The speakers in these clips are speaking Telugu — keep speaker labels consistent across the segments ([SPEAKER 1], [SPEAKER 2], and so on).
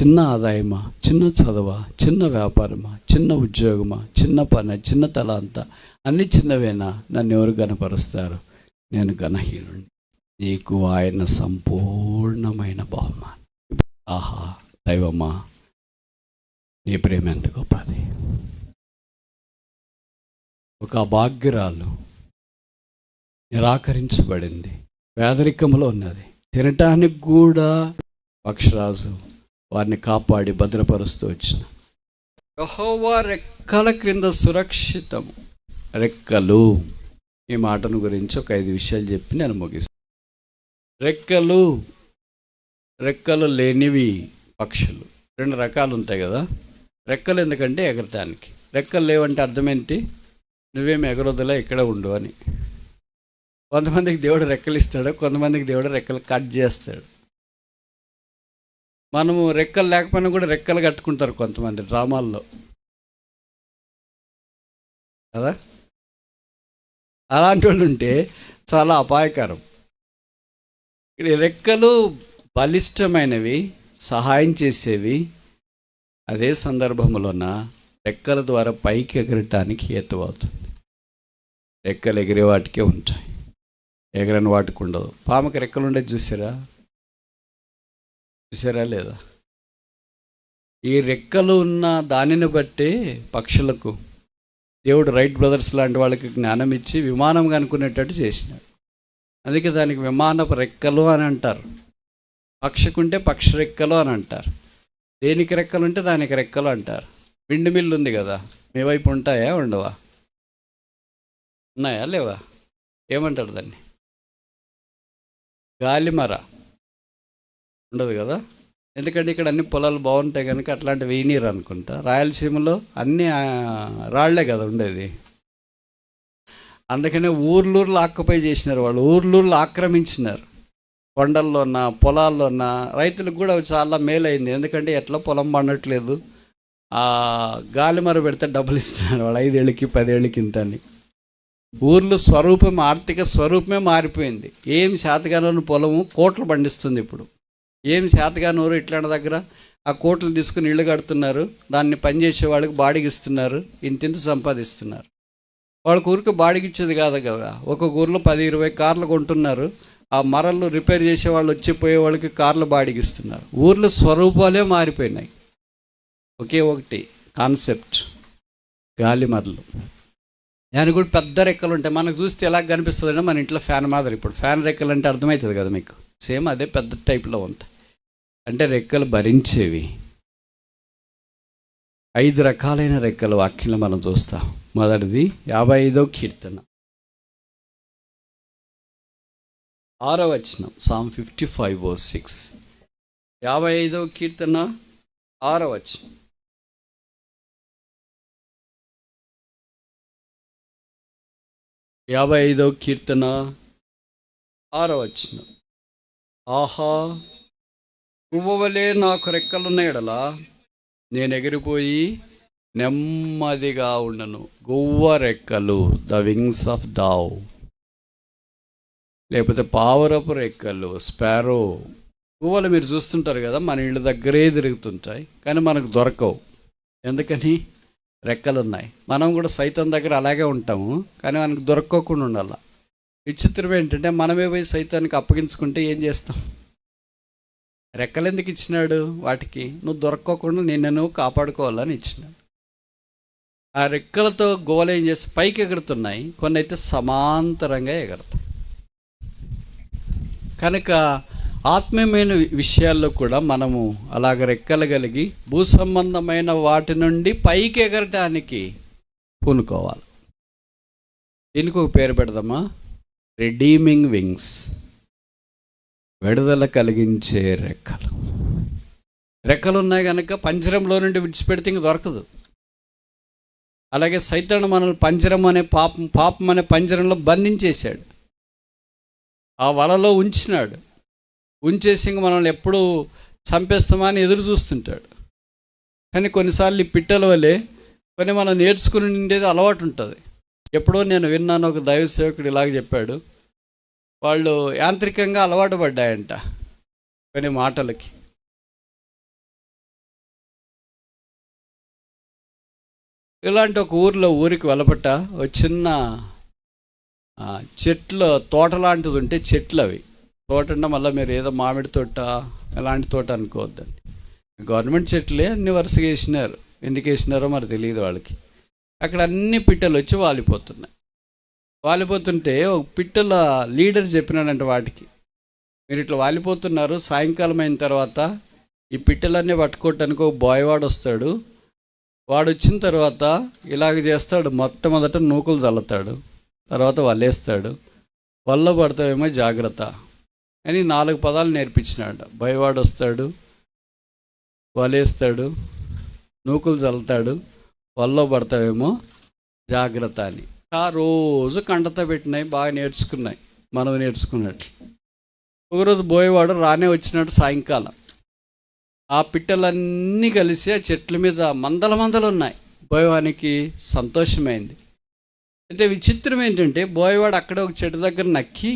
[SPEAKER 1] చిన్న ఆదాయమా, చిన్న చదువా, చిన్న వ్యాపారమా, చిన్న ఉద్యోగమా, చిన్న పని, చిన్న తలాంత, అన్ని చిన్నవేనా? నన్ను ఎవరు గణపరుస్తారు? నేను గణహీనుడిని. నీకు ఆయన సంపూర్ణమైన బహుమానం. ఆహా దైవమా, నీ ప్రేమ ఎంత గొప్పది. ఒక అభాగ్యురాలు నిరాకరించబడింది, పేదరికంలో ఉన్నది, తినటానికి కూడా పక్షరాజు వారిని కాపాడి భద్రపరుస్తూ వచ్చిన యెహోవా రెక్కల క్రింద సురక్షితము. రెక్కలు, ఈ మాటను గురించి ఒక 5 విషయాలు చెప్పి నేను ముగిస్తాను. రెక్కలు లేనివి పక్షులు 2 రకాలు ఉంటాయి కదా. రెక్కలు ఎందుకంటే ఎగరటానికి, రెక్కలు లేవంటే అర్థం ఏంటి? నువ్వేమి ఎగరొద్దులా, ఇక్కడే ఉండు అని. కొంతమందికి దేవుడు రెక్కలు ఇస్తాడు, కొంతమందికి దేవుడు రెక్కలు కట్ చేస్తాడు. మనము రెక్కలు లేకపోయినా కూడా రెక్కలు కట్టుకుంటారు కొంతమంది డ్రామాల్లో కదా. అలాంటి వాళ్ళు ఉంటే చాలా అపాయకరం. రెక్కలు బలిష్టమైనవి, సహాయం చేసేవి. అదే సందర్భంలోన రెక్కల ద్వారా పైకి ఎగరటానికి హేతు అవుతుంది. రెక్కలు ఎగిరే వాటికే ఉంటాయి, ఎగరని వాటికి ఉండదు. పాముకి రెక్కలు ఉండేది చూసారా లేదా? ఈ రెక్కలు ఉన్న దానిని బట్టే పక్షులకు దేవుడు రైట్ బ్రదర్స్ లాంటి వాళ్ళకి జ్ఞానం ఇచ్చి విమానం కనుక్కునేటట్టు చేసినాడు. అందుకే దానికి విమానపు రెక్కలు అని అంటారు. పక్షికుంటే పక్షి రెక్కలు అని అంటారు. దేనికి రెక్కలు ఉంటే దానికి రెక్కలు అంటారు. విండ్ మిల్ ఉంది కదా, మీ వైపు ఉంటాయా, ఉండవా? ఉన్నాయా, లేవా? ఏమంటారు దాన్ని? గాలిమర ఉండదు కదా. ఎందుకంటే ఇక్కడ అన్ని పొలాలు బాగుంటాయి కనుక అట్లాంటివి వేయనీరు అనుకుంటా. రాయలసీమలో అన్నీ రాళ్లే కదా ఉండేది. అందుకనే ఊర్లూర్లు ఆక్యుపై చేసినారు వాళ్ళు, ఊర్లూర్లు ఆక్రమించినారు. కొండల్లోన పొలాల్లోన రైతులకు కూడా చాలా మేలైంది. ఎందుకంటే ఎట్లా పొలం పండట్లేదు, ఆ గాలిమర పెడితే డబ్బులు ఇస్తున్నారు వాళ్ళు, 5 ఏళ్ళకి 10 ఏళ్ళకి ఇంత అని. ఊర్లు స్వరూపం, ఆర్థిక స్వరూపమే మారిపోయింది. ఏం శాతగానూరు పొలము కోట్లు పండిస్తుంది ఇప్పుడు. ఏం శాతగానూరు ఇట్లాంటి దగ్గర ఆ కోట్లు తీసుకుని ఇళ్ళు కడుతున్నారు, దాన్ని పనిచేసే వాళ్ళకి బాడికి ఇస్తున్నారు, ఇంతింత సంపాదిస్తున్నారు. వాళ్ళకి ఊరికి బాడికి ఇచ్చేది కాదు కదా. ఒక ఊర్లో 10-20 కార్లు కొంటున్నారు. ఆ మరలు రిపేర్ చేసే వాళ్ళు వచ్చిపోయే వాళ్ళకి కార్లు బాడికి ఇస్తున్నారు. ఊర్ల స్వరూపాలే మారిపోయినాయి. ఒకే ఒకటి కాన్సెప్ట్, గాలిమరలు. దానికి కూడా పెద్ద రెక్కలు ఉంటాయి. మనకు చూస్తే ఎలా కనిపిస్తుంది అంటే మన ఇంట్లో ఫ్యాన్ మాదిరి. ఇప్పుడు ఫ్యాన్ రెక్కలు అంటే అర్థమవుతుంది కదా మీకు. సేమ్ అదే పెద్ద టైప్లో ఉంటాయి. అంటే రెక్కలు భరించేవి. 5 రకాలైన రెక్కలు వాక్యంలో మనం చూస్తాం. మొదటిది 55వ కీర్తన 6వ వచనం, Psalm 55:6. 55వ కీర్తన 6వ వచనం. కీర్తన 6వ వచనం. ఆహా, పువ్వువలే నాకు రెక్కలున్న ఎడల నేను ఎగిరిపోయి నెమ్మదిగా ఉండను. గువ్వ రెక్కలు, ద వింగ్స్ ఆఫ్ డవ్, లేకపోతే పావురపు రెక్కలు, స్పారో. గువ్వలు మీరు చూస్తుంటారు కదా, మన ఇళ్ళ దగ్గరే తిరుగుతుంటాయి, కానీ మనకు దొరకవు. ఎందుకని? రెక్కలు ఉన్నాయి. మనం కూడా సైతం దగ్గర అలాగే ఉంటాము, కానీ మనకు దొరక్కోకుండా ఉండాల. విచిత్రం ఏంటంటే మనమే పోయి సైతానికి అప్పగించుకుంటే ఏం చేస్తాం? రెక్కలు ఎందుకు ఇచ్చినాడు వాటికి? నువ్వు దొరక్కోకుండా నిన్ను కాపాడుకోవాలని ఇచ్చినాడు. ఆ రెక్కలతో గోలు ఏం చేసి పైకి ఎగురుతున్నాయి, కొన్ని అయితే సమాంతరంగా ఎగురుతాయి. కనుక ఆత్మీయమైన విషయాల్లో కూడా మనము అలాగ రెక్కలు కలిగి భూ సంబంధమైన వాటి నుండి పైకి ఎగరటానికి పూనుకోవాలి. దీనికి ఒక పేరు పెడదామా? రిడీమింగ్ వింగ్స్, విడుదల కలిగించే రెక్కలు. రెక్కలు ఉన్నాయి కనుక పంజరంలో నుండి విడిచిపెడితే ఇంక దొరకదు. అలాగే సైతాను మనల్ని పంజరం అనే పాపం అనే పంజరంలో బంధించేశాడు, ఆ వలలో ఉంచినాడు. ఉంచేసి ఇంక మనల్ని ఎప్పుడు చంపేస్తామా అని ఎదురు చూస్తుంటాడు. కానీ కొన్నిసార్లు ఈ పిట్టల వల్లే కొన్ని మనం నేర్చుకుని ఉండేది అలవాటు ఉంటుంది. ఎప్పుడో నేను విన్నాను, ఒక దైవ సేవకుడు ఇలాగ చెప్పాడు. వాళ్ళు యాంత్రికంగా అలవాటు పడ్డాయంట కొన్ని మాటలకి. ఇలాంటి ఒక ఊరికి వెలపట ఒక చిన్న చెట్లు తోట లాంటిది ఉంటే చెట్లు అవి తోట అంటే మళ్ళీ మీరు ఏదో మామిడి తోట ఎలాంటి తోట అనుకోవద్దండి. గవర్నమెంట్ చెట్లే అన్ని వరుసగా వేసినారు. ఎందుకు వేసినారో మరి తెలియదు వాళ్ళకి. అక్కడ అన్ని పిట్టలు వచ్చి వాలిపోతుంటే ఒక పిట్టల లీడర్ చెప్పినాడంటే వాటికి, మీరు ఇట్లా వాలిపోతున్నారు, సాయంకాలం అయిన తర్వాత ఈ పిట్టలన్నీ పట్టుకోవటానికి ఒక బాయ్వాడు వస్తాడు. వాడు వచ్చిన తర్వాత ఇలాగ చేస్తాడు, మొట్టమొదట నూకులు చల్లుతాడు, తర్వాత వల్లేస్తాడు, వల్ల పడతావేమో జాగ్రత్త అని 4 పదాలు నేర్పించినాడు. బాయ్వాడు వస్తాడు, వలేస్తాడు, నూకులు చల్లుతాడు, వల్ల పడతావేమో జాగ్రత్త అని. ఆ రోజు కంటతో పెట్టినాయి, బాగా నేర్చుకున్నాయి, మనం నేర్చుకున్నట్లు. ఒకరోజు బోయేవాడు రానే వచ్చినాడు సాయంకాలం. ఆ పిట్టలన్నీ కలిసి ఆ చెట్ల మీద మందలు ఉన్నాయి. బోయవానికి సంతోషమైంది. అయితే విచిత్రం ఏంటంటే బోయవాడు అక్కడ ఒక చెట్టు దగ్గర నక్కి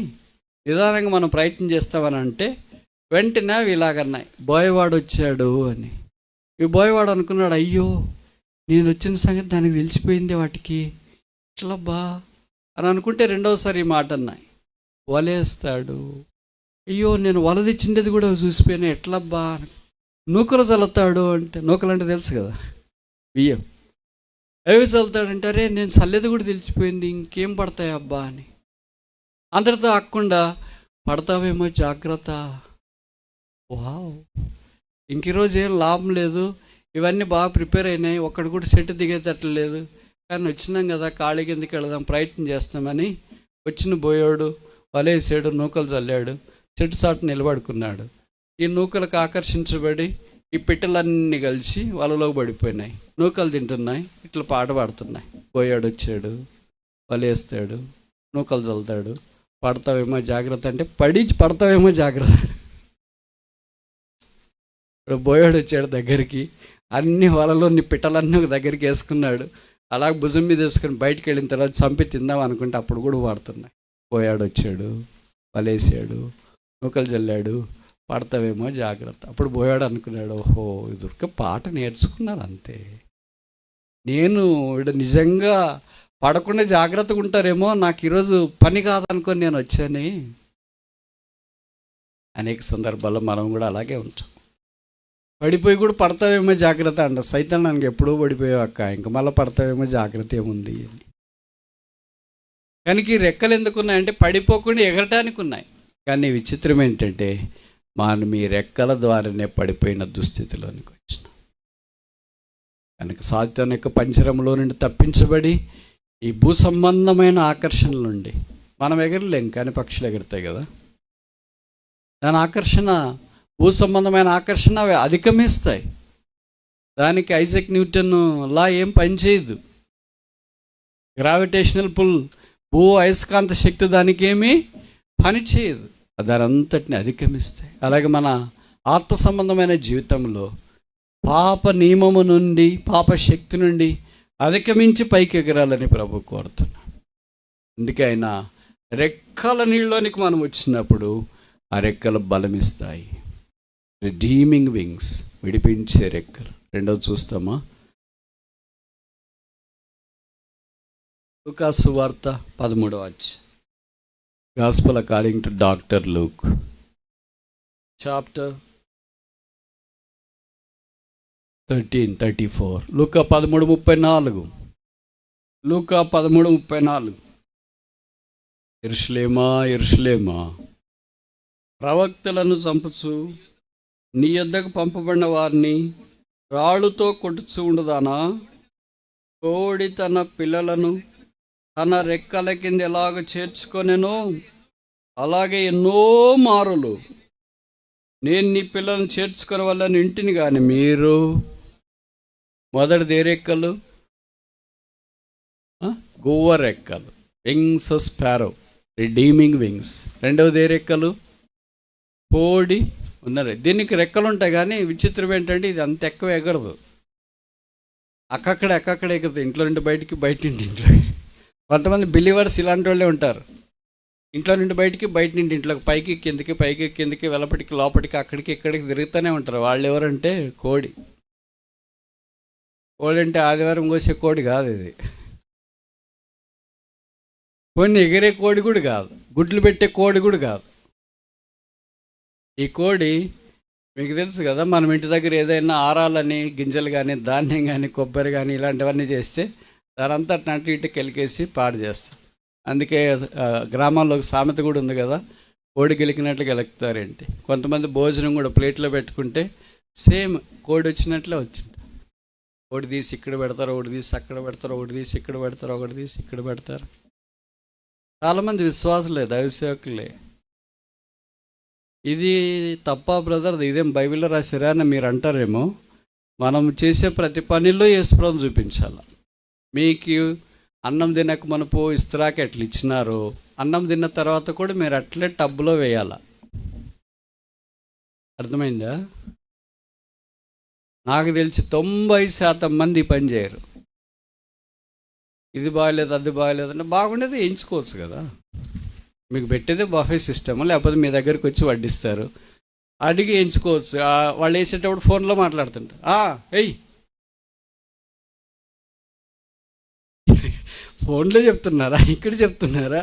[SPEAKER 1] నిదానంగా మనం ప్రయత్నం చేస్తామని అంటే వెంటనే అవి ఇలాగన్నాయి, బోయవాడు వచ్చాడు అని. ఈ బోయవాడు అనుకున్నాడు, అయ్యో నేను వచ్చిన సంగతి దానికి తెలిసిపోయింది వాటికి, ఎట్లబ్బా అని అనుకుంటే రెండవసారి ఈ మాట అన్నాయి, వలేస్తాడు. అయ్యో నేను వల తెచ్చిండేది కూడా చూసిపోయినా, ఎట్లబ్బా. నూకలు చల్లుతాడు అంటే, నూకలు అంటే తెలుసు కదా, బియ్యం, అవి చల్లుతాడంటే, అరే నేను చల్లేది కూడా తెలిసిపోయింది, ఇంకేం పడతాయి అబ్బా అని. అందరితో ఆకుండా పడతావేమో జాగ్రత్త. వావ్, ఇంక ఈరోజు ఏం లాభం లేదు, ఇవన్నీ బాగా ప్రిపేర్ అయినాయి, ఒక్కడు కూడా సెట్ దిగేటట్లేదు, కానీ వచ్చినాం కదా ఖాళీ కిందకి వెళదాం ప్రయత్నం చేస్తామని వచ్చిన బోయాడు, వలేసాడు, నూకలు చల్లాడు, చెట్టు చాటు నిలబడుకున్నాడు. ఈ నూకలకు ఆకర్షించబడి ఈ పిట్టలన్నీ కలిసి వలలో పడిపోయినాయి, నూకలు తింటున్నాయి, ఇట్లా పాట పాడుతున్నాయి. బోయాడు వచ్చాడు, వలేస్తాడు, నూకలు చల్లుతాడు, పడతావేమో జాగ్రత్త అంటే పడతావేమో జాగ్రత్త. ఇప్పుడు బోయాడు వచ్చాడు దగ్గరికి, అన్ని వలలోని పిట్టలన్నీ ఒక దగ్గరికి వేసుకున్నాడు. అలా భుజం మీద వేసుకొని బయటికి వెళ్ళిన తర్వాత చంపి తిందాం అనుకుంటే అప్పుడు కూడా వాడుతున్నాయి. బోయాడు వచ్చాడు, వలేసాడు, నూకలు చల్లాడు, పడతావేమో జాగ్రత్త. అప్పుడు బోయాడు అనుకున్నాడు, ఓహో ఇది పాట నేర్చుకున్నాను అంతే, నేను ఇక్కడ నిజంగా పడకుండా జాగ్రత్తగా ఉంటారేమో, నాకు ఈరోజు పని కాదనుకొని నేను వచ్చాను. అనేక సందర్భాల్లో మనం కూడా అలాగే ఉంటాం. పడిపోయి కూడా పడతావేమో జాగ్రత్త అంట. సైతం నాకు ఎప్పుడూ పడిపోయావు అక్క, ఇంక మళ్ళీ పడతావేమో జాగ్రత్త ఏముంది అని. కానీ ఈ రెక్కలు ఎందుకున్నాయంటే పడిపోకుండా ఎగరటానికి ఉన్నాయి. కానీ విచిత్రం ఏంటంటే మనం ఈ రెక్కల ద్వారానే పడిపోయిన దుస్థితిలోనికి వచ్చినాం. కనుక సాతాను యొక్క పంజరంలో నుండి తప్పించబడి ఈ భూ సంబంధమైన ఆకర్షణల నుండి మనం ఎగరలేం, కానీ పక్షులు ఎగురుతాయి కదా. దాని ఆకర్షణ, భూ సంబంధమైన ఆకర్షణ అవి అధిగమిస్తాయి. దానికి ఐజాక్ న్యూటన్ లా ఏం పనిచేయదు. గ్రావిటేషనల్ పుల్, భూ అయస్కాంత శక్తి దానికి ఏమీ పనిచేయదు, దాని అంతటిని అధిగమిస్తాయి. అలాగే మన ఆత్మ సంబంధమైన జీవితంలో పాప నియమము నుండి, పాప శక్తి నుండి అధిగమించి పైకి ఎగరాలని ప్రభు కోరుతున్నాడు. అందుకే ఆయన రెక్కల నీళ్ళలోనికి మనం వచ్చినప్పుడు ఆ రెక్కలు బలమిస్తాయి. రిడీమింగ్ వింగ్స్, విడిపించే రెక్కలు. రెండవది చూస్తామా, లూకా సువార్త 13వ అధ్యాయం. Gospel according to doctor Luke, chapter 13:34. లూకా 13:34. లూకా 13:34. యెరూషలేమా యెరూషలేమా, ప్రవక్తలను చంపుచు నీ యొద్దకు పంపబడిన వారిని రాళ్ళుతో కొట్టుచూ ఉండదానా? కోడి తన పిల్లలను తన రెక్కల కింద ఎలాగ చేర్చుకొనెనో అలాగే ఎన్నో మారులు నేను నీ పిల్లలను చేర్చుకునే వాళ్ళని ఇంటిని. కానీ మీరు మొదటిది ఏ రెక్కలు? గువ్వ రెక్కలు, వింగ్స్ స్పారో, రిడీమింగ్ వింగ్స్. రెండవది ఏ రెక్కలు? కోడి ఉన్నారు. దీనికి రెక్కలు ఉంటాయి, కానీ విచిత్రం ఏంటంటే ఇది అంత ఎక్కువ ఎగరదు, అక్కక్కడ ఎగురుతుంది. ఇంట్లో నుండి బయటికి, బయట నుండి ఇంట్లో. కొంతమంది బిలీవర్స్ ఇలాంటి వాళ్ళే ఉంటారు. ఇంట్లో నుండి బయటికి, బయట నుండి ఇంట్లోకి, పైకి కిందకి, పైకి కిందకి, వెలపటికి లోపలికి, అక్కడికి ఇక్కడికి తిరుగుతూనే ఉంటారు. వాళ్ళు ఎవరంటే కోడి. కోడి అంటే ఆదివారం కోసే కోడి కాదు ఇది. కొన్ని ఎగిరే కోడి కూడా కాదు, గుడ్లు పెట్టే కోడి కూడా కాదు. ఈ కోడి మీకు తెలుసు కదా, మనం ఇంటి దగ్గర ఏదైనా ఆరాలని గింజలు కానీ ధాన్యం కానీ కొబ్బరి కానీ ఇలాంటివన్నీ చేస్తే దానంతా అటు ఇటు కెలికేసి పాడు చేస్తాం. అందుకే గ్రామాల్లో ఒక సామెత కూడా ఉంది కదా, కోడి గెలికినట్లు గెలుకుతారేంటి. కొంతమంది భోజనం కూడా ప్లేట్లో పెట్టుకుంటే సేమ్ కోడి వచ్చినట్లే వచ్చింది. ఒకటి తీసి ఇక్కడ పెడతారు, ఒకటి తీసి అక్కడ పెడతారు, ఒకటి తీసి ఇక్కడ పెడతారు, ఒకటి తీసి ఇక్కడ పెడతారు. చాలామంది విశ్వాసులే, దైవసేవకులే. ఇది తప్ప బ్రదర్, ఇదేం బైబిల్లో రాసిరా అని మీరు అంటారేమో. మనం చేసే ప్రతి పనిలో యేసుప్రభువుని చూపించాలి. మీకు అన్నం తినక మనపు ఇస్త్రాకి ఎట్లా ఇచ్చినారో, అన్నం తిన్న తర్వాత కూడా మీరు అట్లే టబ్బులో వేయాల. అర్థమైందా? నాకు తెలిసి 90% మంది పని చేయరు. ఇది బాగలేదు, అది బాగలేదు అంటే బాగుండేది ఎంచుకోవచ్చు కదా. మీకు పెట్టేదే బఫే సిస్టమ్, లేకపోతే మీ దగ్గరికి వచ్చి వడ్డిస్తారు, అడిగి ఎంచుకోవచ్చు. వాళ్ళు వేసేటప్పుడు ఫోన్లో మాట్లాడుతుంటారు. ఎయ్ ఫోన్లో చెప్తున్నారా, ఇక్కడ చెప్తున్నారా?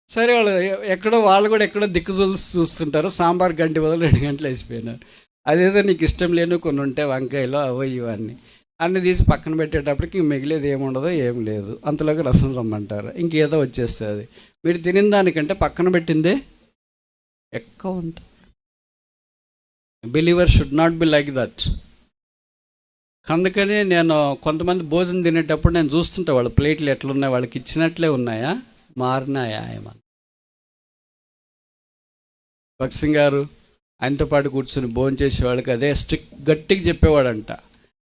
[SPEAKER 1] సరే, వాళ్ళు ఎక్కడో వాళ్ళు కూడా ఎక్కడో దిక్కు చూస్తుంటారు. సాంబార్ గంట బదులు 2 గంటలు వేసిపోయినారు. అదేదో నీకు ఇష్టం లేని కొన్ని ఉంటే వంకాయలు అవో ఇవన్నీ అన్నీ తీసి పక్కన పెట్టేటప్పటికి మిగిలేదు ఏముండదో ఏం లేదు. అంతలోకి రసం రమ్మంటారు, ఇంకేదో వచ్చేస్తుంది. మీరు తినిన దానికంటే పక్కన పెట్టిందే ఎక్కువ ఉంటుంది. Believer should not be like that. అందుకని నేను కొంతమంది భోజనం తినేటప్పుడు నేను చూస్తుంటా, వాళ్ళ ప్లేట్లు ఎట్లున్నాయి, వాళ్ళకి ఇచ్చినట్లే ఉన్నాయా, మారినాయా ఏమన్నా. భక్సింగ్ గారు ఆయనతో పాటు కూర్చొని భోజనం చేసేవాళ్ళకి అదే గట్టిగా చెప్పేవాడంట,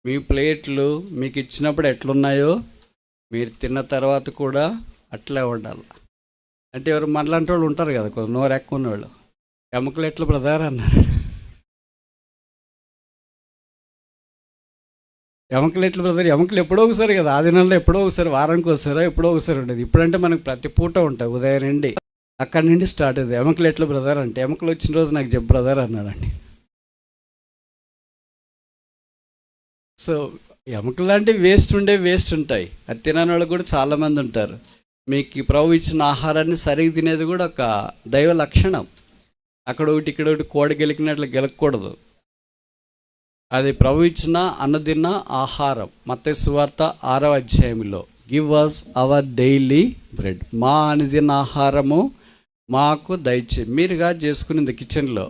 [SPEAKER 1] మీ ప్లేట్లు మీకు ఇచ్చినప్పుడు ఎట్లున్నాయో మీరు తిన్న తర్వాత కూడా అట్లే ఉండాలి. అంటే ఎవరు మనలాంటి వాళ్ళు ఉంటారు కదా, కొంచెం నోరు ఎక్కువ ఉన్నవాళ్ళు, ఎముకలు ఎట్లా బ్రదర్ అన్నారు. ఎముకలు ఎట్లా బ్రదర్, ఎముకలు ఎప్పుడో ఒకసారి కదా, ఆ దినంలో ఎప్పుడో ఒకసారి, వారానికి ఒకసారి ఎప్పుడో ఒకసారి ఉండేది. ఇప్పుడంటే మనకు ప్రతి పూట ఉంటాయి, ఉదయం నుండి అక్కడి నుండి స్టార్ట్ అయ్యింది. ఎముకలు ఎట్లా బ్రదర్ అంటే, ఎముకలు వచ్చిన రోజు నాకు చెప్పు బ్రదర్ అన్నాడండి. సో ఎముకలు లాంటివి వేస్ట్ ఉంటాయి. అది తినని వాళ్ళు కూడా చాలామంది ఉంటారు. మీకు ప్రభు ఇచ్చిన ఆహారాన్ని సరిగ్గా తినేది కూడా ఒక దైవ లక్షణం. అక్కడ ఒకటి ఇక్కడ ఒకటి కోడి గెలికినట్లు గెలకూడదు. అది ప్రభు ఇచ్చిన అన్నదిన్న ఆహారం. మత్తయి సువార్త 6వ అధ్యాయంలో give us our daily bread, మా అనుదిన ఆహారము మాకు దయచేయి. మీరుగా చేసుకునేది కిచెన్లో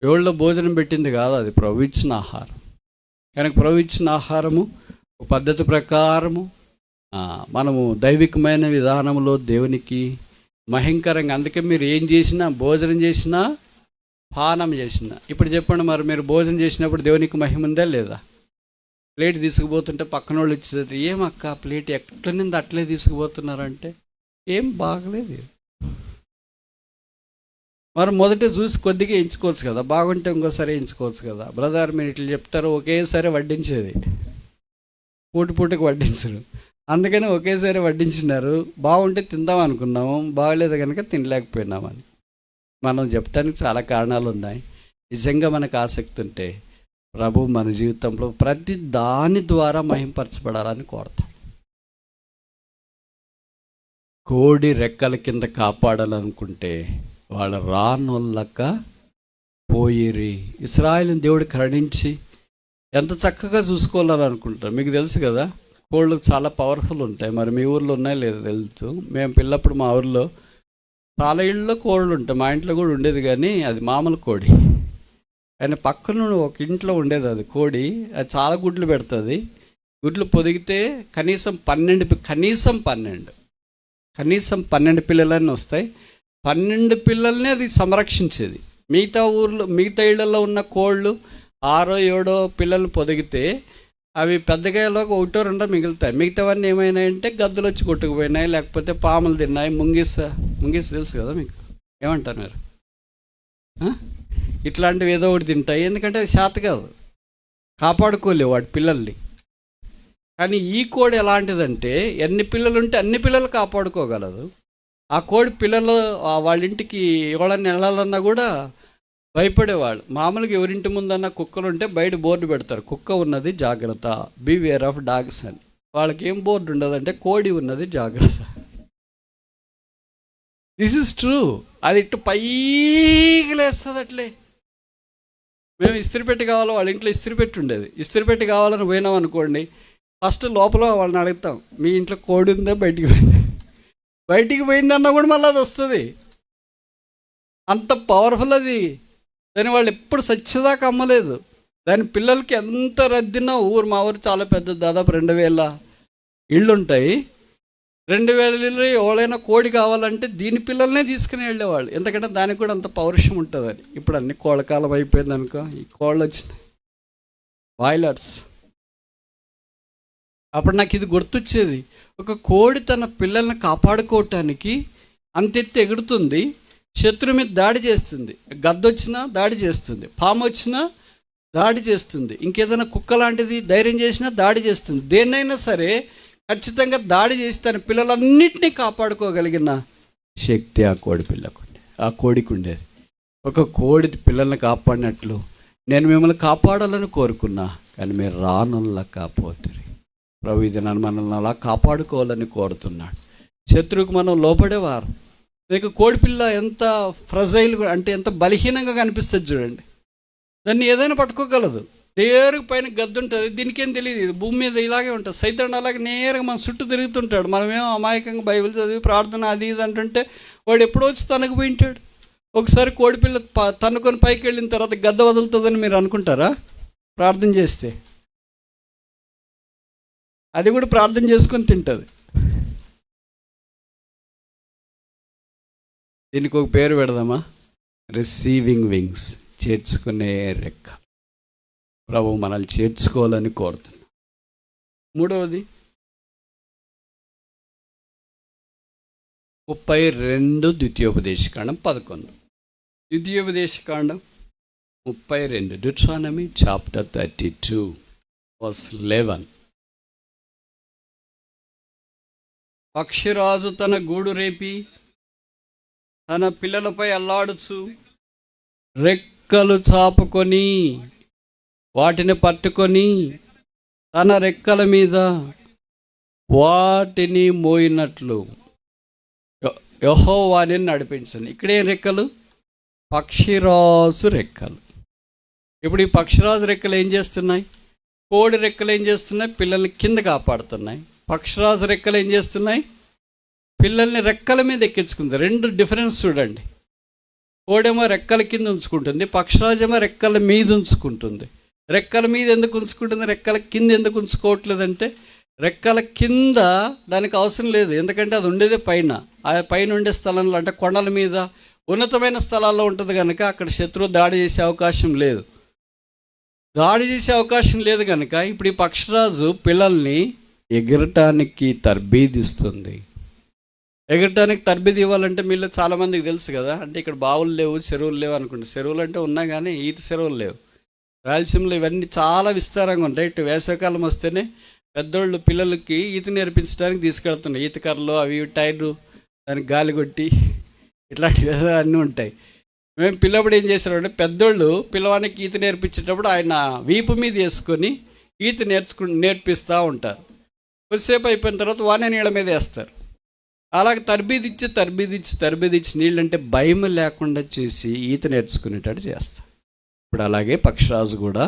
[SPEAKER 1] ఎవరిలో భోజనం పెట్టింది కాదు, అది ప్రభు ఇచ్చిన ఆహారం. కనుక ప్రభు ఇచ్చిన ఆహారము పద్ధతి ప్రకారము మనము దైవికమైన విధానంలో దేవునికి మహింకరంగా. అందుకే మీరు ఏం చేసినా, భోజనం చేసినా పానం చేసినా, ఇప్పుడు చెప్పండి మరి, మీరు భోజనం చేసినప్పుడు దేవునికి మహిమ ఉందా లేదా? ప్లేట్ తీసుకుపోతుంటే పక్కన వాళ్ళు ఇచ్చేది, ఏమక్క ప్లేట్ ఎట్ల నింది అట్లే తీసుకుపోతున్నారంటే ఏం బాగలేదు. మరి మొదట చూసి కొద్దిగా ఎంచుకోవచ్చు కదా, బాగుంటే ఇంకోసారి ఎంచుకోవచ్చు కదా. బ్రదర్ మీరు ఇట్లా చెప్తారు, ఒకేసారి వడ్డించేది, పూటకి వడ్డించరు. అందుకని ఒకేసారి వడ్డించినారు. బాగుంటే తిందాం అనుకున్నాము, బాగలేదు కనుక తినలేకపోయినామని. మనం చెప్పడానికి చాలా కారణాలు ఉన్నాయి. నిజంగా మనకు ఆసక్తి ఉంటే ప్రభు మన జీవితంలో ప్రతి దాని ద్వారా మహింపరచబడాలని కోరుతాం. కోడి రెక్కల కింద కాపాడాలనుకుంటే వాళ్ళు రానొల్లక పోయిరి. ఇశ్రాయేలుని దేవుడు కరుణించి ఎంత చక్కగా చూసుకోవాలని అనుకుంటారు. మీకు తెలుసు కదా, కోళ్ళు చాలా పవర్ఫుల్ ఉంటాయి. మరి మీ ఊర్లో ఉన్నాయో లేదో తెలుసు. మేము పిల్లప్పుడు మా ఊర్లో చాలా ఇళ్ళలో కోళ్ళు ఉంటాయి. మా ఇంట్లో కూడా ఉండేది, కానీ అది మామూలు కోడి. కానీ పక్కన ఒక ఇంట్లో ఉండేది అది కోడి. అది చాలా గుడ్లు పెడుతుంది. గుడ్లు పొదిగితే కనీసం 12 పిల్లలన్నీ వస్తాయి. 12 పిల్లల్ని అది సంరక్షించేది. మిగతా ఇళ్లలో ఉన్న కోళ్ళు 6 7 పిల్లలు పొదిగితే అవి పెద్దగాయలోకి 1 2 మిగులుతాయి. మిగతావన్నీ ఏమైనాయంటే గద్దులు వచ్చి కొట్టుకుపోయినాయి, లేకపోతే పాములు తిన్నాయి. ముంగిస తెలుసు కదా మీకు, ఏమంటారు మీరు? ఇట్లాంటివి ఏదో ఒకటి తింటాయి. ఎందుకంటే అది శాత కాదు, కాపాడుకోలేవు వాటి పిల్లల్ని. కానీ ఈ కోడి ఎలాంటిదంటే ఎన్ని పిల్లలు ఉంటే అన్ని పిల్లలు కాపాడుకోగలదు. ఆ కోడి పిల్లలు వాళ్ళ ఇంటికి ఎవరన్నా వెళ్ళాలన్నా కూడా భయపడేవాళ్ళు. మామూలుగా ఎవరింటి ముందన్నా కుక్కలు ఉంటే బయట బోర్డు పెడతారు, కుక్క ఉన్నది జాగ్రత్త, బివేర్ ఆఫ్ డాగ్స్ అని. వాళ్ళకి ఏం బోర్డు ఉండదంటే కోడి ఉన్నది జాగ్రత్త. This is true. అది ఇటు పైకి లేస్తుంది అట్లే. మేము ఇస్త్రీపెట్టి కావాలో, వాళ్ళ ఇంట్లో ఇస్త్రీపెట్టి ఉండేది, ఇస్త్రీపెట్టి కావాలని పోయినాం అనుకోండి, ఫస్ట్ లోపల వాళ్ళని అడుగుతాం, మీ ఇంట్లో కోడి ఉందా, బయటికి పోయింది. బయటికి పోయిందన్నా కూడా మళ్ళీ అది వస్తుంది. అంత పవర్ఫుల్ అది. దాని వాళ్ళు ఎప్పుడు సచ్చేదాకా అమ్మలేదు. దాని పిల్లలకి ఎంత రద్దినా, మా ఊరు చాలా పెద్ద, దాదాపు 2000 ఇళ్ళు ఉంటాయి. 2000 ఇళ్ళు ఎవరైనా కోడి కావాలంటే దీని పిల్లల్నే తీసుకుని వెళ్ళేవాళ్ళు, ఎందుకంటే దానికి కూడా అంత పౌరుషం ఉంటుందని. ఇప్పుడు అన్ని కోళ్ళ కాలం అయిపోయింది అనుకో, ఈ కోళ్ళు వచ్చినాయి, బాయిలర్స్. అప్పుడు నాకు ఇది గుర్తొచ్చేది, ఒక కోడి తన పిల్లల్ని కాపాడుకోవటానికి అంతెత్తి ఎగురుతుంది, శత్రు మీద దాడి చేస్తుంది. గద్దొచ్చినా దాడి చేస్తుంది, పాము వచ్చినా దాడి చేస్తుంది, ఇంకేదైనా కుక్క లాంటిది ధైర్యం చేసినా దాడి చేస్తుంది. దేన్నైనా సరే ఖచ్చితంగా దాడి చేసి తన పిల్లలన్నింటినీ కాపాడుకోగలిగిన శక్తి ఆ కోడి పిల్లకు ఆ కోడికి ఉండేది. ఒక కోడి పిల్లల్ని కాపాడినట్లు నేను మిమ్మల్ని కాపాడాలని కోరుకున్నా, కానీ మీరు రానుల్లా కాపోతురి. ప్రభు ఇది నన్ను మనల్ని అలా కాపాడుకోవాలని కోరుతున్నాడు. శత్రువుకు మనం లోపడేవారు. మీకు కోడిపిల్ల ఎంత ఫ్రజైల్ అంటే ఎంత బలహీనంగా కనిపిస్తుంది చూడండి. దాన్ని ఏదైనా పట్టుకోగలదు, నేరుగా పైన గద్దు ఉంటుంది, దీనికేం తెలియదు, ఇది భూమి మీద ఇలాగే ఉంటుంది. సైతాన్ అలాగే నేరుగా మన చుట్టూ తిరుగుతుంటాడు. మనమేమో అమాయకంగా బైబిల్ చదివి ప్రార్థన అది ఇది అంటుంటే వాడు ఎప్పుడో వచ్చి తనకు పోయింటాడు. ఒకసారి కోడిపిల్ల తన్నుకొని పైకి వెళ్ళిన తర్వాత గద్ద వదులుతుందని మీరు అనుకుంటారా? ప్రార్థన చేస్తే అది కూడా ప్రార్థన చేసుకొని తింటుంది. దీనికి ఒక పేరు పెడదామా? రిసీవింగ్ వింగ్స్, చేర్చుకునే రెక్క. ప్రభు మనల్ని చేర్చుకోవాలని కోరుతున్నాం. మూడవది 32 ద్వితీయోపదేశకాండం 11. ద్వితీయోపదేశకాండం 32, Deuteronomy chapter 32 verse 11. పక్షిరాజు తన గూడు రేపి తన పిల్లలపై అల్లాడుచు రెక్కలు చాపుకొని వాటిని పట్టుకొని తన రెక్కల మీద వాటిని మోయినట్లు యెహోవాని నడిపించండి. ఇక్కడేం రెక్కలు? పక్షిరాజు రెక్కలు. ఇప్పుడు ఈ పక్షిరాజు రెక్కలు ఏం చేస్తున్నాయి? కోడి రెక్కలు ఏం చేస్తున్నాయి? పిల్లల్ని కింద కాపాడుతున్నాయి. పక్షిరాజు రెక్కలు ఏం చేస్తున్నాయి? పిల్లల్ని రెక్కల మీద ఎక్కించుకుంది. రెండు డిఫరెన్స్ చూడండి. కోడేమో రెక్కల కింద ఉంచుకుంటుంది, పక్షిరాజేమో రెక్కల మీద ఉంచుకుంటుంది. రెక్కల మీద ఎందుకు ఉంచుకుంటుంది, రెక్కల కింద ఎందుకు ఉంచుకోవట్లేదంటే, రెక్కల కింద దానికి అవసరం లేదు, ఎందుకంటే అది ఉండేదే పైన. ఆ పైన ఉండే స్థలంలో అంటే కొండల మీద ఉన్నతమైన స్థలాల్లో ఉంటుంది కనుక అక్కడ శత్రువు దాడి చేసే అవకాశం లేదు. దాడి చేసే అవకాశం లేదు కనుక ఇప్పుడు ఈ పక్షిరాజు పిల్లల్ని ఎగరటానికి తర్బీదిస్తుంది. ఎగరటానికి తర్బీదు ఇవ్వాలంటే మీలో చాలామందికి తెలుసు కదా, అంటే ఇక్కడ బావులు లేవు, చెరువులు లేవు అనుకుంటే. చెరువులు అంటే ఉన్నా కానీ ఈత చెరువులు లేవు. రాయలసీమలో ఇవన్నీ చాలా విస్తారంగా ఉంటాయి. ఇటు వేసవికాలం వస్తేనే పెద్దోళ్ళు పిల్లలకి ఈత నేర్పించడానికి తీసుకెళ్తున్నాయి. ఈత కర్రలు అవి టైర్లు దానికి గాలి కొట్టి ఇట్లాంటివి అన్నీ ఉంటాయి. మేము పిల్లప్పుడు ఏం చేశారంటే పెద్దోళ్ళు పిల్లవానికి ఈత నేర్పించేటప్పుడు ఆయన వీపు మీద వేసుకొని ఈత నేర్పిస్తూ ఉంటారు. కొద్దిసేపు అయిపోయిన తర్వాత వానే నీళ్ళ మీద వేస్తారు. అలాగే తర్బీదిచ్చి నీళ్ళంటే భయం లేకుండా చేసి ఈత నేర్చుకునేటట్టు చేస్తారు. ఇప్పుడు అలాగే పక్షిరాజు కూడా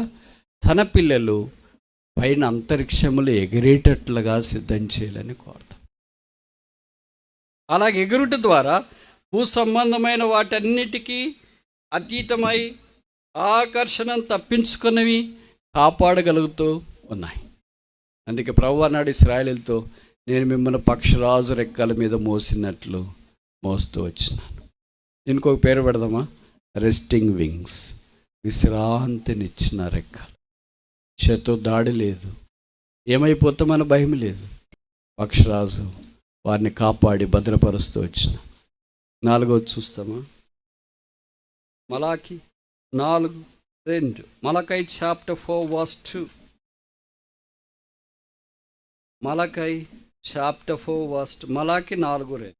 [SPEAKER 1] తన పిల్లలు పైన అంతరిక్షములు ఎగిరేటట్లుగా సిద్ధం చేయాలని కోరుతాం. అలాగే ఎగురుట ద్వారా భూ సంబంధమైన వాటన్నిటికీ అతీతమై ఆకర్షణను తప్పించుకున్నవి కాపాడగలుగుతూ ఉన్నాయి. అందుకే ప్రభువు అన్నాడు ఇశ్రాయేలుతో, నేను మిమ్మల్ని పక్షిరాజు రెక్కల మీద మోసినట్లు మోస్తూ వచ్చినాను. దీనికి ఒక పేరు పెడదామా? రెస్టింగ్ వింగ్స్, విశ్రాంతినిచ్చిన రెక్కలు. శత్రు దాడి లేదు, ఏమైపోతామని భయం లేదు. పక్షిరాజు వారిని కాపాడి భద్రపరుస్తూ వచ్చిన. 4వది చూస్తామా? మలాకి 4:2. మలకై చాప్టర్ 4 verse 2. మలకై chapter 4 verse 2. మలాకి 4:2.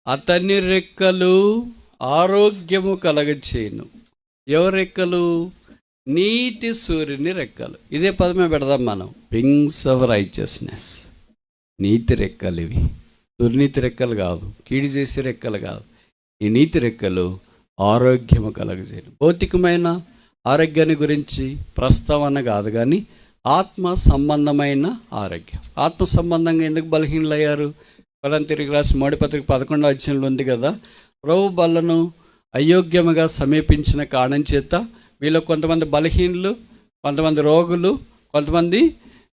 [SPEAKER 1] అతని రెక్కలు ఆరోగ్యము కలగచేయును. ఎవరి రెక్కలు? నీతి సూర్యుని రెక్కలు. ఇదే పదమే పెడదాం మనం, వింగ్స్ ఆఫ్ రైచియస్నెస్. నీతి రెక్కలు ఇవి, దుర్నీతి రెక్కలు కాదు, కీడు చేసే రెక్కలు కాదు. ఈ నీతి రెక్కలు ఆరోగ్యము కలగజేయను. భౌతికమైన ఆరోగ్యాన్ని గురించి ప్రస్తావన కాదు, కానీ ఆత్మ సంబంధమైన ఆరోగ్యం. ఆత్మ సంబంధంగా ఎందుకు బలహీనలయ్యారు? కొరింథీయులకు రాసిన 3:11 అధ్యాయంలో ఉంది కదా, ప్రభు బలను అయోగ్యముగా సమీపించిన కారణం చేత వీళ్ళు కొంతమంది బలహీనులు, కొంతమంది రోగులు, కొంతమంది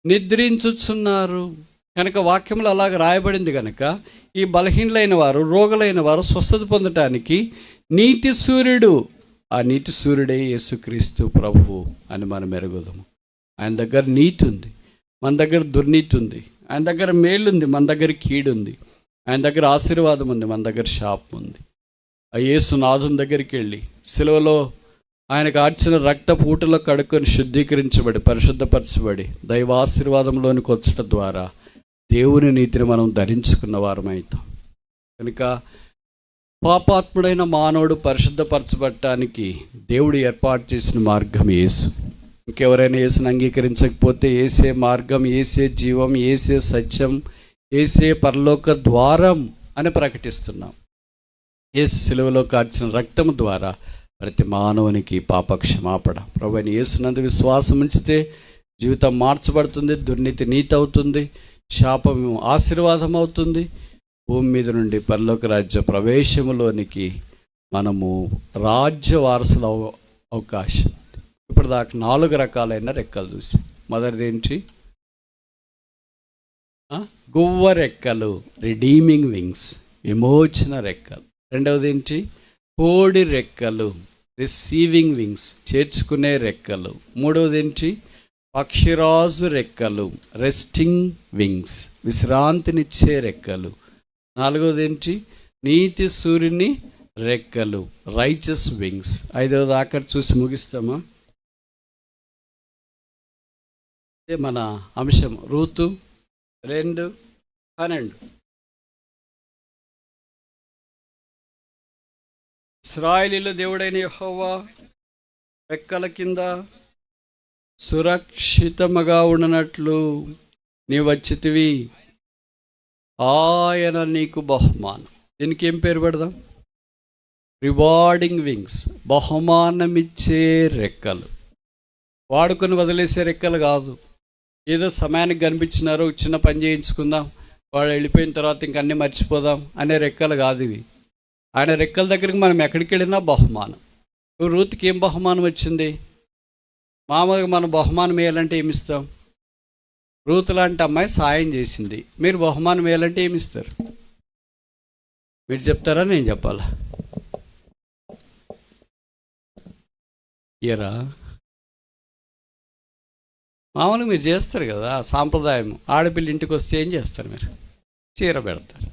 [SPEAKER 1] నిద్రించుచున్నారు. కనుక వాక్యంలో అలాగ రాయబడింది. కనుక ఈ బలహీనులైన వారు, రోగులైన వారు స్వస్థత పొందటానికి నీతి సూర్యుడు, ఆ నీతి సూర్యుడే యేసుక్రీస్తు ప్రభువు అని మనం ఎరుగుదాము. ఆయన దగ్గర నీతి ఉంది, మన దగ్గర దుర్నీతి ఉంది. ఆయన దగ్గర మేలుంది, మన దగ్గర కీడు ఉంది. ఆయన దగ్గర ఆశీర్వాదం ఉంది, మన దగ్గర శాపం ఉంది. ఆ యేసునాథుని దగ్గరికి వెళ్ళి సిలువలో ఆయనకు ఆర్చిన రక్త పూటలో కడుక్కొని శుద్ధీకరించబడి పరిశుద్ధపరచబడి దైవాశీర్వాదంలోనికి వచ్చటం ద్వారా దేవుని నీతిని మనం ధరించుకున్న వారమవుతాం. కనుక పాపాత్ముడైన మానవుడు పరిశుద్ధపరచబడటానికి దేవుడు ఏర్పాటు చేసిన మార్గం యేసు. ఇంకెవరైనా యేసుని అంగీకరించకపోతే యేసే మార్గం, యేసే జీవం, యేసే సత్యం, యేసే పరలోక ద్వారం అని ప్రకటిస్తున్నాం. యేసు సిలువలో కార్చిన రక్తము ద్వారా ప్రతి మానవునికి పాపక్షమాపణ. ప్రభువైన యేసునందు విశ్వాసం ఉంచితే జీవితం మార్చబడుతుంది, దుర్నీతి నీతి అవుతుంది, శాపం ఆశీర్వాదం అవుతుంది. భూమి మీద నుండి పరలోక రాజ్య ప్రవేశములోనికి మనము రాజ్య వారసుల అవకాశం. ఇప్పుడు దాకా 4 రకాలైన రెక్కలు చూసి, మొదటిది ఏంటి? గువ్వ రెక్కలు, రిడీమింగ్ వింగ్స్, విమోచన రెక్కలు. రెండవది ఏంటి? కోడి రెక్కలు, రిసీవింగ్ వింగ్స్, చేర్చుకునే రెక్కలు. మూడవది ఏంటి? పక్షిరాజు రెక్కలు, రెస్టింగ్ వింగ్స్, విశ్రాంతినిచ్చే రెక్కలు. నాలుగవది ఏంటి? నీతి సూర్యుని రెక్కలు, రైచస్ వింగ్స్. ఐదవది ఆఖరి చూసి ముగిస్తామా? మన అంశం రూతు 2:12. ఇశ్రాయేలీయుల దేవుడైన యెహోవా రెక్కల కింద సురక్షితముగా ఉండనట్లు నీ వచ్చితివి, ఆయన నీకు బహుమానం. దీనికి ఏం పేరు పెడదాం? రివార్డింగ్ వింగ్స్, బహుమానమిచ్చే రెక్కలు. వాడుకొని వదిలేసే రెక్కలు కాదు. ఏదో సమయానికి కనిపించినారు, చిన్న పని చేయించుకుందాం, వాడు వెళ్ళిపోయిన తర్వాత ఇంక అన్నీ మర్చిపోదాం అనే రెక్కలు కాదు ఇవి. ఆయన రెక్కల దగ్గరికి మనం ఎక్కడికి వెళ్ళినా బహుమానం. రూతుకి ఏం బహుమానం వచ్చింది? మామూలుగా మనం బహుమానం వేయాలంటే ఏమిస్తాం? రూతు లాంటి అమ్మాయి సాయం చేసింది, మీరు బహుమానం వేయాలంటే ఏమిస్తారు? మీరు చెప్తారా, నేను చెప్పాలా? ఇయరా మామూలుగా మీరు చేస్తారు కదా సాంప్రదాయం. ఆడపిల్ల ఇంటికి వస్తే ఏం చేస్తారు? మీరు చీర పెడతారు,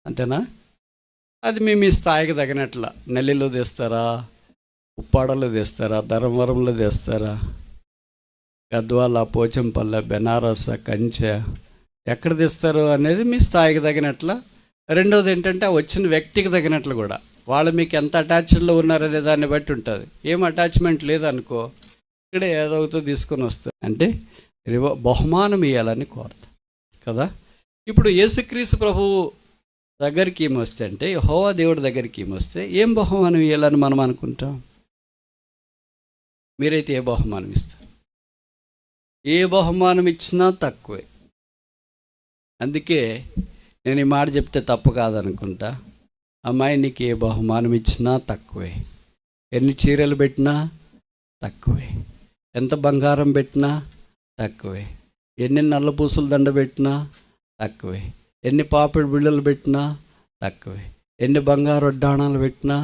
[SPEAKER 1] అంతేనా? అది మీ స్థాయికి తగినట్ల నెల్లిలో తెస్తారా, ఉప్పాడలో తెస్తారా, ధర్మవరంలో తెస్తారా, గద్వాల, పోచంపల్లె, బెనారస్, కంచె, ఎక్కడ తెస్తారు అనేది మీ స్థాయికి తగినట్ల. రెండోది ఏంటంటే వచ్చిన వ్యక్తికి తగినట్లు కూడా, వాళ్ళు మీకు ఎంత అటాచ్డ్లో ఉన్నారనే దాన్ని బట్టి ఉంటుంది. ఏం అటాచ్మెంట్ లేదనుకో, ఇక్కడ ఏదో ఒకటి తీసుకొని వస్తుంది. అంటే బహుమానం ఇవ్వాలని కోరతా కదా. ఇప్పుడు యేసుక్రీస్తు ప్రభువు దగ్గరికి ఏమొస్తే, అంటే యెహోవా దేవుడి దగ్గరికి ఏమొస్తే ఏం బహుమానం ఇవ్వాలని మనం అనుకుంటాం? మీరైతే ఏ బహుమానం ఇస్తారు? ఏ బహుమానం ఇచ్చినా తక్కువే. అందుకే నేను ఈ మాట చెప్తే తప్పు కాదనుకుంటా. అమ్మాయి, నీకు ఏ బహుమానం ఇచ్చినా తక్కువే, ఎన్ని చీరలు పెట్టినా తక్కువే, ఎంత బంగారం పెట్టినా తక్కువే, ఎన్ని నల్లపూసలు దండ పెట్టినా తక్కువే, ఎన్ని పాపిడి బిళ్ళలు పెట్టినా తక్కువే, ఎన్ని బంగారు వడ్డాణాలు పెట్టినా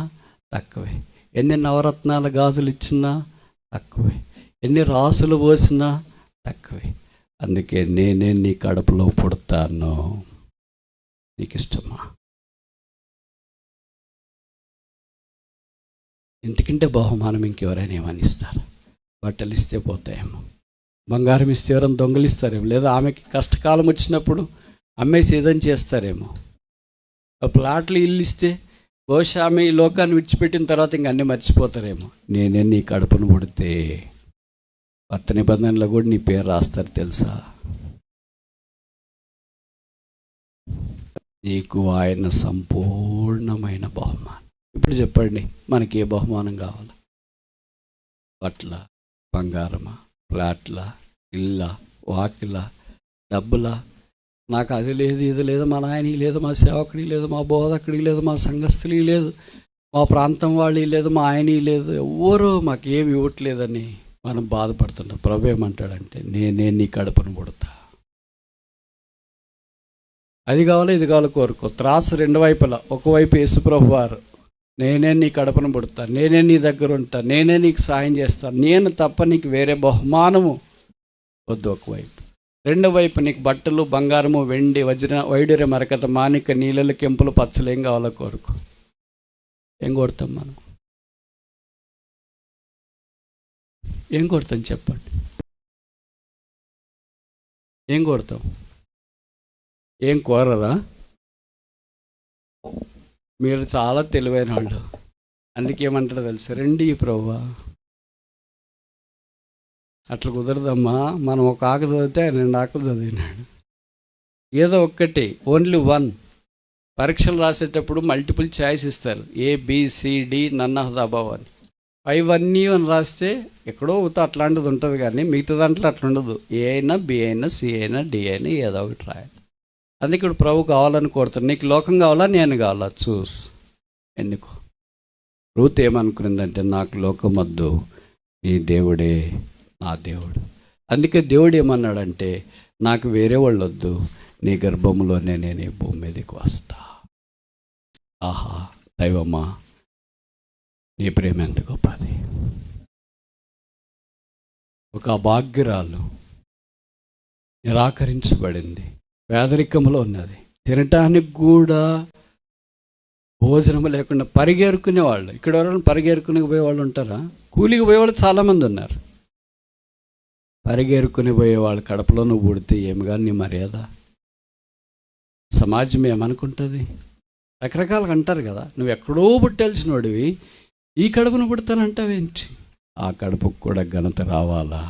[SPEAKER 1] తక్కువే, ఎన్ని నవరత్నాల గాజులు ఇచ్చినా తక్కువే, ఎన్ని రాసులు పోసినా తక్కువే. అందుకే నేనే నీ కడుపులో పుడతాను, నీకు ఇష్టమా? ఇంతకంటే బహుమానం ఇంకెవరైనా ఏమని ఇస్తారు? బట్టలు ఇస్తే పోతాయేమో, బంగారం ఇస్తే ఎవరైనా దొంగలిస్తారేమో, లేదా ఆమెకి కష్టకాలం వచ్చినప్పుడు అమ్మేసి ఏదని చేస్తారేమో. ఆ ప్లాట్లు ఇల్లు ఇస్తే బహుశా ఆమె ఈ లోకాన్ని విడిచిపెట్టిన తర్వాత ఇంక అన్నీ మర్చిపోతారేమో. నేనే నీ కడుపును పుడితే కొత్త నిబంధనలో కూడా నీ పేరు రాస్తారు తెలుసా. నీకు ఆయన సంపూర్ణమైన బహుమానం. ఇప్పుడు చెప్పండి, మనకి ఏ బహుమానం కావాలి? బట్ల, బంగారమా, ఫ్లాట్లా, ఇళ్ళ, వాకిల, డబ్బులా? నాకు అది లేదు, ఇది లేదు, మా నాయనకి లేదు, మా సేవకుడికి లేదు, మా బోధకుడికి లేదు, మా సంఘస్థులకి లేదు, మా ప్రాంతం వాళ్ళకి లేదు, మా ఆయనకి లేదు, ఎవ్వరూ మాకేమి ఇవ్వట్లేదని మనం బాధపడుతున్నాం. ప్రభు ఏమంటాడంటే, నేనే నీ కడుపును పుడతా. అది కావాలో ఇది కావాలో కోరుకో. త్రాసు రెండు వైపులా, ఒకవైపు యేసుప్రభు వారు, నేనే నీ కడుపును పుడతా, నేనే నీ దగ్గర ఉంటా, నేనే నీకు సాయం చేస్తాను, నేను తప్ప నీకు వేరే బహుమానము వద్దు ఒకవైపు. రెండో వైపు నీకు బట్టలు, బంగారము, వెండి, వైడూర్య, మరకత, మాణిక, నీళ్ళలు, కెంపులు, పచ్చలు ఏం కావాలో కోరుకో. ఏం కొడతాం మనం? ఏం కొడతాం చెప్పండి? ఏం కొడతాం? ఏం కోరరా? మీరు చాలా తెలివైన వాళ్ళు. అందుకే ఏమంటారో తెలుసు, రండి ప్రభువా. అట్లా కుదరదమ్మా. మనం ఒక ఆకు చదివితే ఆయన 2 ఆకులు చదివినాడు. ఏదో ఒక్కటి, ఓన్లీ వన్. పరీక్షలు రాసేటప్పుడు మల్టిపుల్ చాయిస్ ఇస్తారు, ABCD none of the above అని. 5 అన్నీ అని రాస్తే ఎక్కడో అట్లాంటిది ఉంటుంది, కానీ మిగతా దాంట్లో అట్లా ఉండదు. ఏ అయినా, B అయినా, C అయినా, D అయినా ఏదో ఒకటి రాయాలి. అందుకే ఇప్పుడు ప్రభు కావాలని కోరుతాను. నీకు లోకం కావాలా, నేను కావాలా? చూస్ ఎన్నుకో. రూత్ ఏమనుకునిందంటే, నాకు లోకం వద్దు, నీ దేవుడే నా దేవుడు. అందుకే దేవుడు ఏమన్నాడంటే, నాకు వేరే వాళ్ళు వద్దు, నీ గర్భంలోనే నేను ఈ భూమి మీదకి వస్తా. ఆహా దైవమ్మా, నీ ప్రేమ ఎంత గొప్పది. ఒక అభాగ్యురాలు నిరాకరించబడింది, పేదరికంలో ఉన్నది, తినటానికి కూడా భోజనం లేకుండా పరిగెరుకునే వాళ్ళు. ఇక్కడ ఎవరైనా పరిగెరుకుని పోయేవాళ్ళు ఉంటారా? కూలికి పోయేవాళ్ళు చాలామంది ఉన్నారు. పరిగెరుకుని పోయేవాళ్ళు కడపలో నువ్వు పుడితే ఏమిగా నీ మర్యాద? సమాజం ఏమనుకుంటుంది? రకరకాలుగా అంటారు కదా. నువ్వు ఎక్కడో పుట్టాల్సిన వాడివి, ఈ కడుపును పుడతానంటావేంటి? ఆ కడుపుకు కూడా ఘనత రావాలా,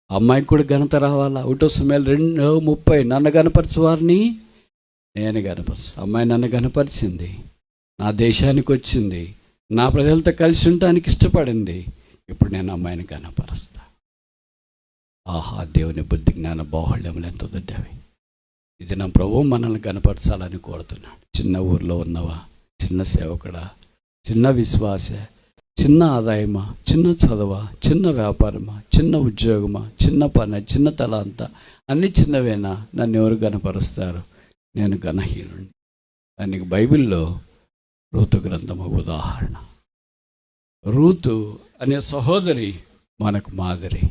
[SPEAKER 1] అమ్మాయికి కూడా ఘనత రావాలా. 1 సమయాలు 2:30, నన్ను గనపరచు వారిని నేను గనపరుస్తా. అమ్మాయి నన్ను గనపరిచింది, నా దేశానికి వచ్చింది, నా ప్రజలతో కలిసి ఉండటానికి ఇష్టపడింది. ఇప్పుడు నేను అమ్మాయిని గనపరుస్తా. ఆహా, దేవుని బుద్ధి జ్ఞాన బాహుళ్యములు ఎంతో దొడ్డవి. ఇది నా ప్రభువు మనల్ని కనపరచాలని కోరుతున్నాడు. చిన్న ఊర్లో ఉన్నవా, చిన్న సేవకుడా, చిన్న విశ్వాస, చిన్న ఆదాయమా, చిన్న చదువా, చిన్న వ్యాపారమా, చిన్న ఉద్యోగమా, చిన్న పని, చిన్న తలాంత, అన్ని చిన్నవేనా? నన్ను ఎవరు గనపరుస్తారు? నేను గణహీనుడిని. దానికి బైబిల్లో రూతు గ్రంథం ఒక ఉదాహరణ. రూతు అనే సహోదరి మనకు మాదిరి.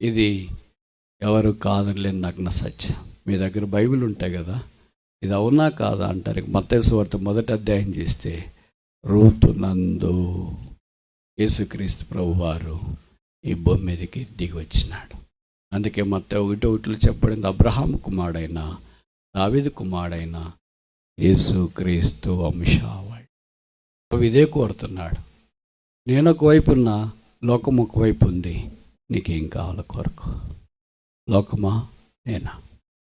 [SPEAKER 1] ఇది ఎవరు కాదనలేని నగ్న సత్యం. మీ దగ్గర బైబిల్ ఉంటాయి కదా, ఇది అవునా కాదా అంటారు. మత్తయి సువార్త 1వ అధ్యాయం చేస్తే, రూతు నందు యేసుక్రీస్తు ప్రభువారు ఈ భూమి మీదకి దిగి వచ్చినాడు. అందుకే మత్తయి 1:1 చెప్పబడింది, అబ్రహాము కుమారుడైన, దావీదు కుమారుడైన యేసుక్రీస్తు వంశావళి. ఇదే కోరుతున్నాడు. నేను ఒకవైపు ఉన్నా, లోకం ఒకవైపు ఉంది. నీకేం కావాలో కోరుకో. లోకమా, నేనా?